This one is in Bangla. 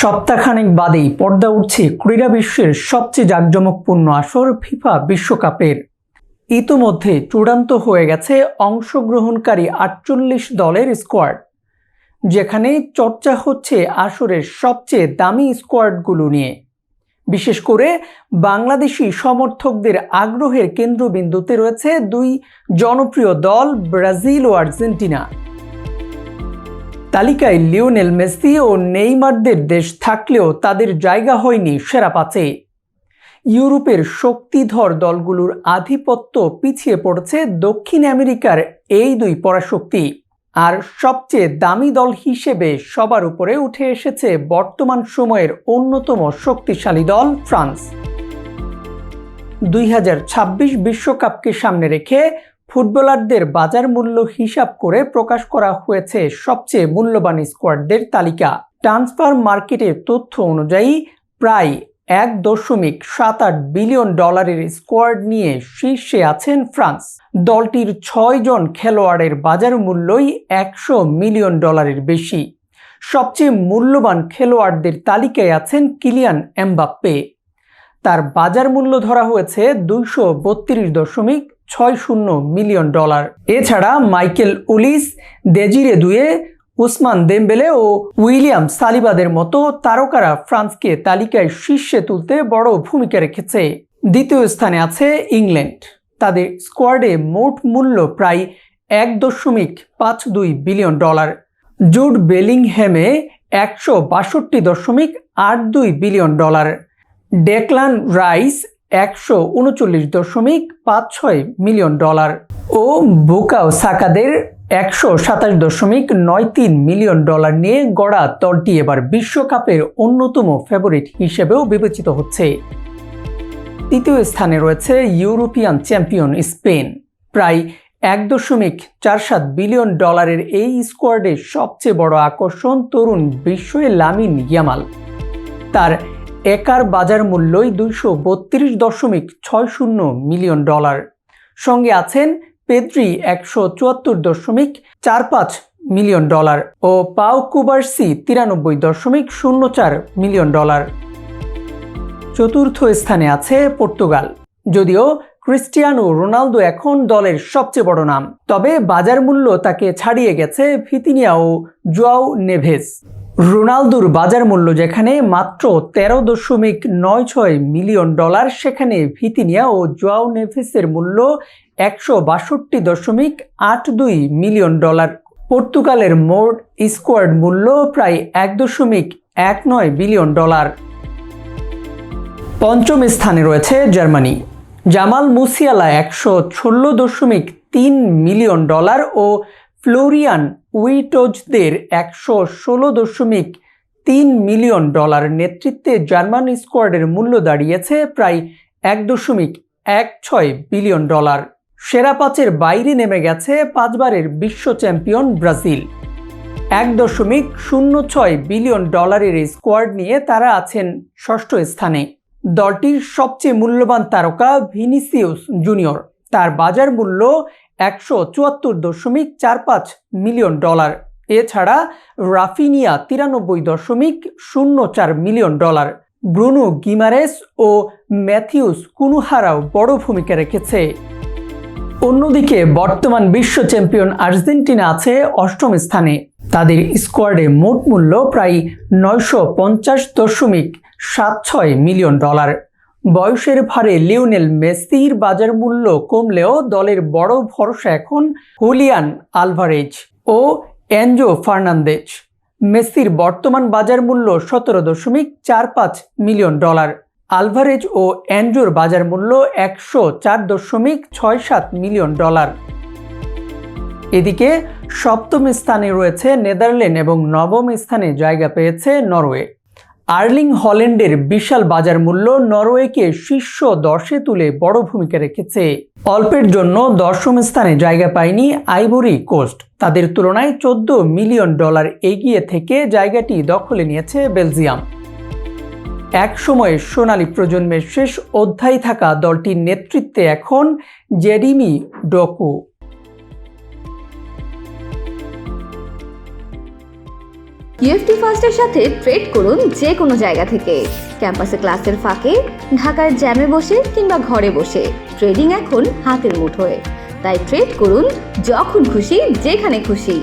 সপ্তাহখানেক বাদেই পর্দা উঠছে ক্রীড়া বিশ্বের সবচেয়ে জাঁকজমকপূর্ণ আসর ফিফা বিশ্বকাপের। ইতোমধ্যে চূড়ান্ত হয়ে গেছে অংশগ্রহণকারী ৪৮ দলের স্কোয়াড, যেখানে চর্চা হচ্ছে আসরের সবচেয়ে দামি স্কোয়াডগুলো নিয়ে। বিশেষ করে বাংলাদেশি সমর্থকদের আগ্রহের কেন্দ্রবিন্দুতে রয়েছে দুই জনপ্রিয় দল ব্রাজিল ও আর্জেন্টিনা। তালিকায় লিওনেল মেসি ও নেইমারদের দেশ থাকলেও তাদের জায়গা হয়নি সেরা পাঁচে। ইউরোপের শক্তিধর দলগুলোর আধিপত্য পিছিয়ে পড়েছে দক্ষিণ আমেরিকার এই দুই পরাশক্তি। আর সবচেয়ে দামি দল হিসেবে সবার উপরে উঠে এসেছে বর্তমান সময়ের অন্যতম শক্তিশালী দল ফ্রান্স। ২০২৬ বিশ্বকাপকে সামনে রেখে ফুটবলারদের বাজার মূল্য হিসাব করে প্রকাশ করা হয়েছে সবচেয়ে মূল্যবান স্কোয়াডদের তালিকা। ট্রান্সফার মার্কেটের তথ্য অনুযায়ী প্রায় $১.৭৮ বিলিয়ন স্কোয়াড নিয়ে শীর্ষে আছেন ফ্রান্স। দলটির ৬ জন খেলোয়াড়ের বাজার মূল্যই $১০০ মিলিয়ন বেশি। সবচেয়ে মূল্যবান খেলোয়াড়দের তালিকায় আছেন কিলিয়ান এমবাপ্পে। তার বাজার মূল্য ধরা হয়েছে $২৩২.৬০ মিলিয়ন। এছাড়া মাইকেল ওলিস, দেজিরে দুয়ে, উসমান দেমবেলে ও উইলিয়াম সালিবাদের মতো তারকারা ফ্রান্সকে তালিকায় শীর্ষে তুলতে বড় ভূমিকা রেখেছে। দ্বিতীয় স্থানে আছে ইংল্যান্ড। তাদের স্কোয়াডে মোট মূল্য প্রায় $১.৫২ বিলিয়ন। জুড বেলিংহ্যামে $১৬২.৮২ বিলিয়ন। ডেকলান রাইস $১৩৯.৫৬ মিলিয়ন ও বুকাও সাকাদের $১২৭.৯৩ মিলিয়ন নিয়ে গড়া দলটি এবার বিশ্বকাপের অন্যতম ফেভারিট হিসেবেও বিবেচিত হচ্ছে। তৃতীয় স্থানে রয়েছে ইউরোপিয়ান চ্যাম্পিয়ন স্পেন। প্রায় $১.৪৭ বিলিয়ন এই স্কোয়াডের সবচেয়ে বড় আকর্ষণ তরুণ বিস্ময় লামিন ইয়ামাল। তার একার বাজার মূল্যই $২৩২.৬০ মিলিয়ন। সঙ্গে আছেন পেদ্রি $১৭৪.৪৫ মিলিয়ন ও পাও কুবার্সি $৯৩.০৪ মিলিয়ন। চতুর্থ স্থানে আছে পর্তুগাল। যদিও ক্রিস্টিয়ানো রোনালদো এখন দলের সবচেয়ে বড় নাম, তবে বাজার মূল্য তাকে ছাড়িয়ে গেছে ভিতিনিয়া ও জোয়াও নেভেস। রোনালদোর বাজার মূল্য যেখানে মাত্র $১৩.৯৬ মিলিয়ন, সেখানে ভিতিনিয়া ও জোয়াও নেভেসের মূল্য $১৬২.৮২ মিলিয়ন। পর্তুগালের মোট স্কোয়াড মূল্য প্রায় $১.১৯ বিলিয়ন। পঞ্চম স্থানে রয়েছে জার্মানি। জামাল মুসিয়ালা $১১৬.৩ মিলিয়ন ও ফ্লোরিয়ান উইটজদের $১১৬.৩ মিলিয়ন নেতৃত্বে জার্মান স্কোয়াডের মূল্য দাঁড়িয়েছে প্রায় $১.১৬ বিলিয়ন। সেরা পাঁচের বাইরে নেমে গেছে পাঁচবারের বিশ্ব চ্যাম্পিয়ন ব্রাজিল। $১.০৬ বিলিয়ন স্কোয়াড নিয়ে তারা আছেন ষষ্ঠ স্থানে। দলটির সবচেয়ে মূল্যবান তারকা ভিনিসিয়াস জুনিয়র। তার বাজার মূল্য $১৭৪.৪৫ মিলিয়ন। এছাড়া রাফিনিয়া $৯৩.০৪ মিলিয়ন। ব্রুনো গিমারেস ও ম্যাথিউস কুনুহারাও বড় ভূমিকা রেখেছে। অন্যদিকে বর্তমান বিশ্ব চ্যাম্পিয়ন আর্জেন্টিনা আছে অষ্টম স্থানে। তাদের স্কোয়াডে মোট মূল্য প্রায় $৯৫০.৭৬ মিলিয়ন। বয়সের ভারে লিওনেল মেসির বাজার মূল্য কমলেও দলের বড় ভরসা এখন হুলিয়ান আলভারেজ ও এনজো ফার্নান্দেজ। মেসির বর্তমান বাজার মূল্য $১৭.৪৫ মিলিয়ন। আলভারেজ ও এনজোর বাজার মূল্য $১০৪.৬৭ মিলিয়ন। এদিকে সপ্তম স্থানে রয়েছে নেদারল্যান্ড এবং নবম স্থানে জায়গা পেয়েছে নরওয়ে। আর্লিং হল্যান্ডের বিশাল বাজার মূল্য নরওয়েকে শীর্ষ 10-এ তুলে বড় ভূমিকা রেখেছে। অল্পের জন্য দশম স্থানে জায়গা পায়নি আইভরি কোস্ট। তাদের তুলনায় $১৪ মিলিয়ন এগিয়ে থেকে জায়গাটি দখলে নিয়েছে বেলজিয়াম। এক সময়ে সোনালী প্রজন্মের শেষ অধ্যায় থাকা দলটির নেতৃত্বে এখন জেরিমি ডোকু। ইউএফটি ফার্স্টের সাথে ট্রেড করুন যে কোনো জায়গা থেকে। ক্যাম্পাসে ক্লাসের ফাঁকে, ঢাকার জ্যামে বসে কিংবা ঘরে বসে ট্রেডিং এখন হাতের মুঠোয়। তাই ট্রেড করুন যখন খুশি, যেখানে খুশি।